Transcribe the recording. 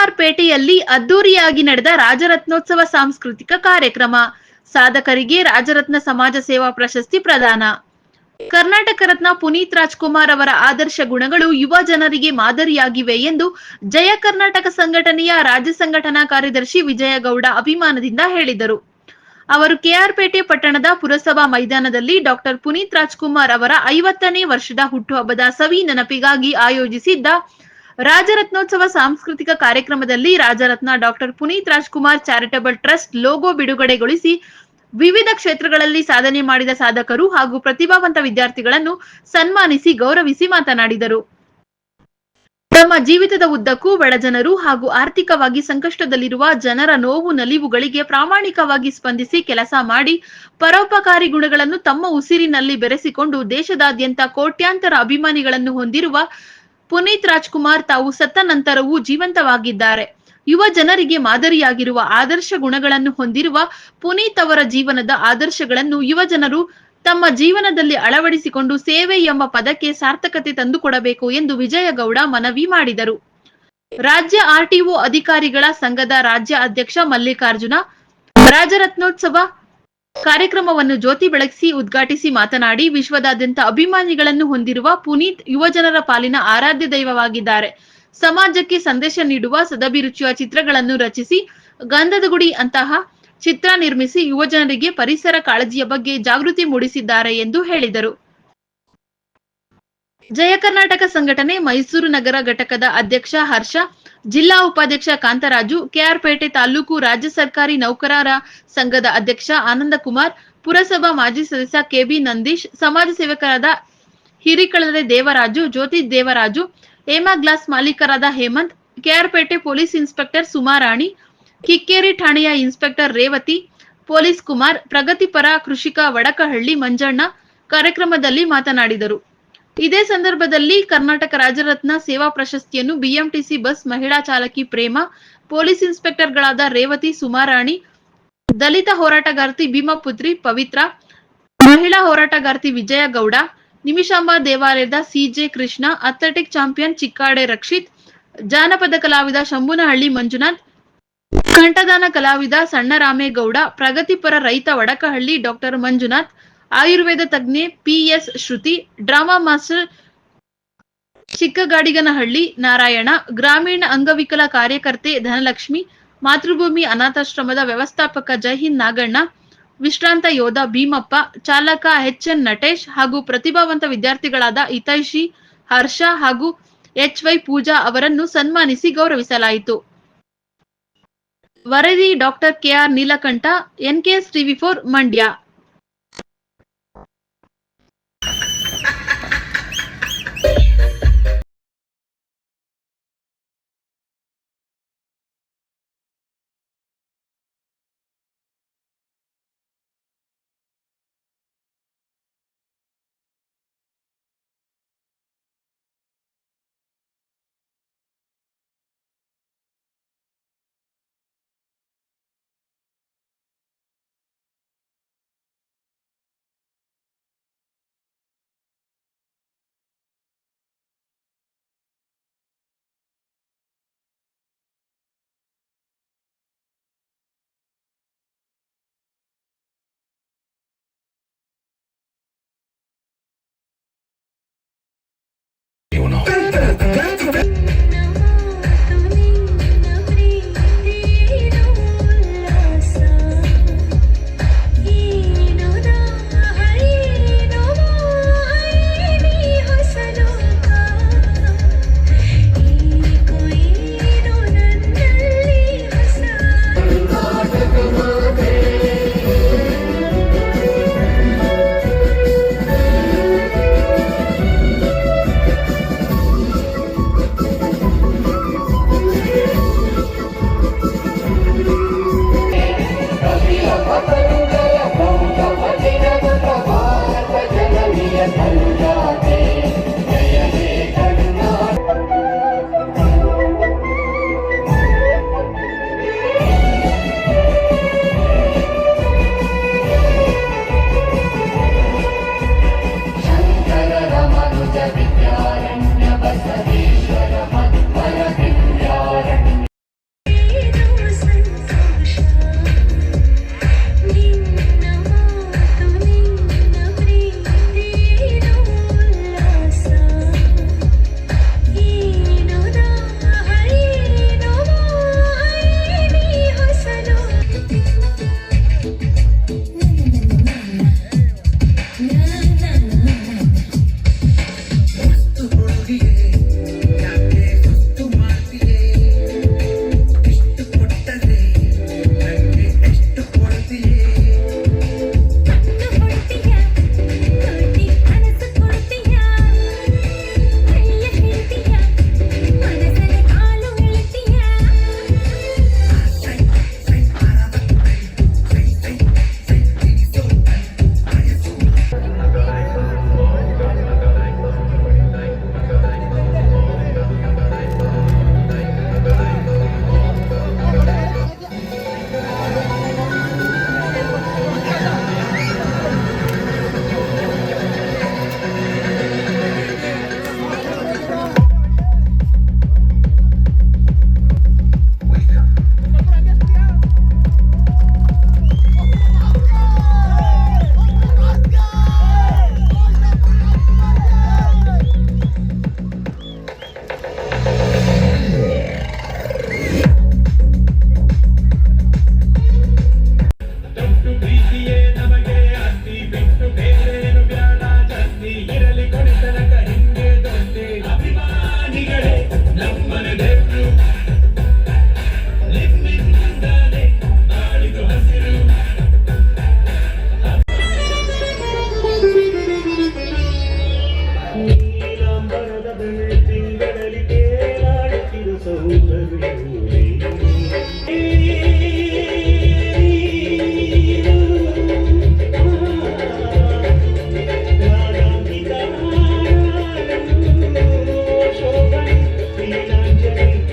K R ಪೇಟೆಯಲ್ಲಿ ಅದ್ದೂರಿಯಾಗಿ ನಡೆದ ರಾಜರತ್ನೋತ್ಸವ ಸಾಂಸ್ಕೃತಿಕ ಕಾರ್ಯಕ್ರಮ. ಸಾಧಕರಿಗೆ ರಾಜರತ್ನ ಸಮಾಜ ಸೇವಾ ಪ್ರಶಸ್ತಿ ಪ್ರದಾನ. ಕರ್ನಾಟಕ ರತ್ನ ಪುನೀತ್ ರಾಜ್ಕುಮಾರ್ ಅವರ ಆದರ್ಶ ಗುಣಗಳು ಯುವ ಜನರಿಗೆ ಮಾದರಿಯಾಗಿವೆ ಎಂದು ಜಯ ಕರ್ನಾಟಕ ಸಂಘಟನೆಯ ರಾಜ್ಯ ಸಂಘಟನಾ ಕಾರ್ಯದರ್ಶಿ ವಿಜಯಗೌಡ ಅಭಿಮಾನದಿಂದ ಹೇಳಿದರು. ಅವರು ಕೆಆರ್ಪೇಟೆ ಪಟ್ಟಣದ ಪುರಸಭಾ ಮೈದಾನದಲ್ಲಿ ಡಾಕ್ಟರ್ ಪುನೀತ್ ರಾಜ್ಕುಮಾರ್ ಅವರ 50ನೇ ವರ್ಷದ ಹುಟ್ಟುಹಬ್ಬದ ಸವಿ ನೆನಪಿಗಾಗಿ ಆಯೋಜಿಸಿದ್ದ ರಾಜರತ್ನೋತ್ಸವ ಸಾಂಸ್ಕೃತಿಕ ಕಾರ್ಯಕ್ರಮದಲ್ಲಿ Rajaratna doctor Puneeth Rajkumar charitable trust logo ಬಿಡುಗಡೆಗೊಳಿಸಿ ವಿವಿಧ ಕ್ಷೇತ್ರಗಳಲ್ಲಿ ಸಾಧನೆ ಮಾಡಿದ ಸಾಧಕರು ಹಾಗೂ ಪ್ರತಿಭಾವಂತ ವಿದ್ಯಾರ್ಥಿಗಳನ್ನು ಸನ್ಮಾನಿಸಿ ಗೌರವಿಸಿ ಮಾತನಾಡಿದರು. ತಮ್ಮ ಜೀವಿತದ ಉದ್ದಕ್ಕೂ ಬಡಜನರು ಹಾಗೂ ಆರ್ಥಿಕವಾಗಿ ಸಂಕಷ್ಟದಲ್ಲಿರುವ ಜನರ ನೋವು ನಲಿವುಗಳಿಗೆ ಪ್ರಾಮಾಣಿಕವಾಗಿ ಸ್ಪಂದಿಸಿ ಕೆಲಸ ಮಾಡಿ ಪರೋಪಕಾರಿ ಗುಣಗಳನ್ನು ತಮ್ಮ ಉಸಿರಿನಲ್ಲಿ ಬೆರೆಸಿಕೊಂಡು ದೇಶದಾದ್ಯಂತ ಕೋಟ್ಯಾಂತರ ಅಭಿಮಾನಿಗಳನ್ನು ಹೊಂದಿರುವ ಪುನೀತ್ ರಾಜ್ಕುಮಾರ್ ತಾವು ಸತ್ತ ನಂತರವೂ ಜೀವಂತವಾಗಿದ್ದಾರೆ. ಯುವ ಜನರಿಗೆ ಮಾದರಿಯಾಗಿರುವ ಆದರ್ಶ ಗುಣಗಳನ್ನು ಹೊಂದಿರುವ ಪುನೀತ್ ಅವರ ಜೀವನದ ಆದರ್ಶಗಳನ್ನು ಯುವ ಜನರು ತಮ್ಮ ಜೀವನದಲ್ಲಿ ಅಳವಡಿಸಿಕೊಂಡು ಸೇವೆ ಎಂಬ ಪದಕ್ಕೆ ಸಾರ್ಥಕತೆ ತಂದುಕೊಡಬೇಕು ಎಂದು ವಿಜಯಗೌಡ ಮನವಿ ಮಾಡಿದರು. ರಾಜ್ಯ ಆರ್ಟಿಒ ಅಧಿಕಾರಿಗಳ ಸಂಘದ ರಾಜ್ಯ ಅಧ್ಯಕ್ಷ ಮಲ್ಲಿಕಾರ್ಜುನ ರಾಜರತ್ನೋತ್ಸವ ಕಾರ್ಯಕ್ರಮವನ್ನು ಜ್ಯೋತಿ ಬೆಳಗಿಸಿ ಉದ್ಘಾಟಿಸಿ ಮಾತನಾಡಿ, ವಿಶ್ವದಾದ್ಯಂತ ಅಭಿಮಾನಿಗಳನ್ನು ಹೊಂದಿರುವ ಪುನೀತ್ ಯುವಜನರ ಪಾಲಿನ ಆರಾಧ್ಯ ದೈವವಾಗಿದ್ದಾರೆ. ಸಮಾಜಕ್ಕೆ ಸಂದೇಶ ನೀಡುವ ಸದಭಿರುಚಿಯ ಚಿತ್ರಗಳನ್ನು ರಚಿಸಿ ಗಂಧದ ಗುಡಿ ಅಂತಹ ಚಿತ್ರ ನಿರ್ಮಿಸಿ ಯುವಜನರಿಗೆ ಪರಿಸರ ಕಾಳಜಿಯ ಬಗ್ಗೆ ಜಾಗೃತಿ ಮೂಡಿಸಿದ್ದಾರೆ ಎಂದು ಹೇಳಿದರು. ಜಯ ಕರ್ನಾಟಕ ಸಂಘಟನೆ ಮೈಸೂರು ನಗರ ಘಟಕದ ಅಧ್ಯಕ್ಷ ಹರ್ಷ, ಜಿಲ್ಲಾ ಉಪಾಧ್ಯಕ್ಷ ಕಾಂತರಾಜು, ಕೆಆರ್ಪೇಟೆ ತಾಲೂಕು ರಾಜ್ಯ ಸರ್ಕಾರಿ ನೌಕರರ ಸಂಘದ ಅಧ್ಯಕ್ಷ ಆನಂದಕುಮಾರ್, ಪುರಸಭಾ ಮಾಜಿ ಸದಸ್ಯ ಕೆಬಿ ನಂದೀಶ್, ಸಮಾಜ ಸೇವಕರಾದ ಹಿರಿಕಳದೆ ದೇವರಾಜು, ಜ್ಯೋತಿ ದೇವರಾಜು, ಹೇಮಾ ಗ್ಲಾಸ್ ಮಾಲೀಕರಾದ ಹೇಮಂತ್, ಕೆಆರ್ಪೇಟೆ ಪೊಲೀಸ್ ಇನ್ಸ್ಪೆಕ್ಟರ್ ಸುಮಾರಾಣಿ, ಕಿಕ್ಕೇರಿ ಠಾಣೆಯ ಇನ್ಸ್ಪೆಕ್ಟರ್ ರೇವತಿ, ಪೊಲೀಸ್ ಕುಮಾರ್, ಪ್ರಗತಿಪರ ಕೃಷಿಕ ವಡಕಹಳ್ಳಿ ಮಂಜಣ್ಣ ಕಾರ್ಯಕ್ರಮದಲ್ಲಿ ಮಾತನಾಡಿದರು. ಇದೇ ಸಂದರ್ಭದಲ್ಲಿ ಕರ್ನಾಟಕ ರಾಜರತ್ನ ಸೇವಾ ಪ್ರಶಸ್ತಿಯನ್ನು ಬಿಎಂಟಿಸಿ ಬಸ್ ಮಹಿಳಾ ಚಾಲಕಿ ಪ್ರೇಮ, ಪೊಲೀಸ್ ಇನ್ಸ್ಪೆಕ್ಟರ್ಗಳಾದ ರೇವತಿ, ಸುಮಾರಾಣಿ, ದಲಿತ ಹೋರಾಟಗಾರ್ತಿ ಭೀಮಪುತ್ರಿ ಪವಿತ್ರ, ಮಹಿಳಾ ಹೋರಾಟಗಾರ್ತಿ ವಿಜಯಗೌಡ, ನಿಮಿಷಾಂಬ ದೇವಾಲಯದ CJ Krishna, athletic champion Chikkade Rakshit, ಜಾನಪದ ಕಲಾವಿದ ಶಂಭುನಹಳ್ಳಿ ಮಂಜುನಾಥ್, ಕಂಠದಾನ ಕಲಾವಿದ ಸಣ್ಣರಾಮೇಗೌಡ, ಪ್ರಗತಿಪರ ರೈತ ವಡಕಹಳ್ಳಿ ಡಾಕ್ಟರ್ ಮಂಜುನಾಥ್, ಆಯುರ್ವೇದ ತಜ್ಞೆ ಪಿಎಸ್ ಶ್ರುತಿ, ಡ್ರಾಮಾ ಮಾಸ್ಟರ್ ಚಿಕ್ಕಗಾಡಿಗನಹಳ್ಳಿ ನಾರಾಯಣ, ಗ್ರಾಮೀಣ ಅಂಗವಿಕಲ ಕಾರ್ಯಕರ್ತೆ ಧನಲಕ್ಷ್ಮಿ, ಮಾತೃಭೂಮಿ ಅನಾಥಾಶ್ರಮದ ವ್ಯವಸ್ಥಾಪಕ ಜೈಹಿಂದ್ ನಾಗಣ್ಣ, ವಿಶ್ರಾಂತ ಯೋಧ ಭೀಮಪ್ಪ, ಚಾಲಕ ಎಚ್ಎನ್ ನಟೇಶ್ ಹಾಗೂ ಪ್ರತಿಭಾವಂತ ವಿದ್ಯಾರ್ಥಿಗಳಾದ ಹಿತೈಷಿ, ಹರ್ಷ ಹಾಗೂ ಎಚ್ವೈ ಪೂಜಾ ಅವರನ್ನು ಸನ್ಮಾನಿಸಿ ಗೌರವಿಸಲಾಯಿತು. ವರದಿ ಡಾಕ್ಟರ್ ಕೆಆರ್ ನೀಲಕಂಠ, ಎನ್ಕೆಎಸ್ ಟಿವಿ4 ಮಂಡ್ಯ. You know.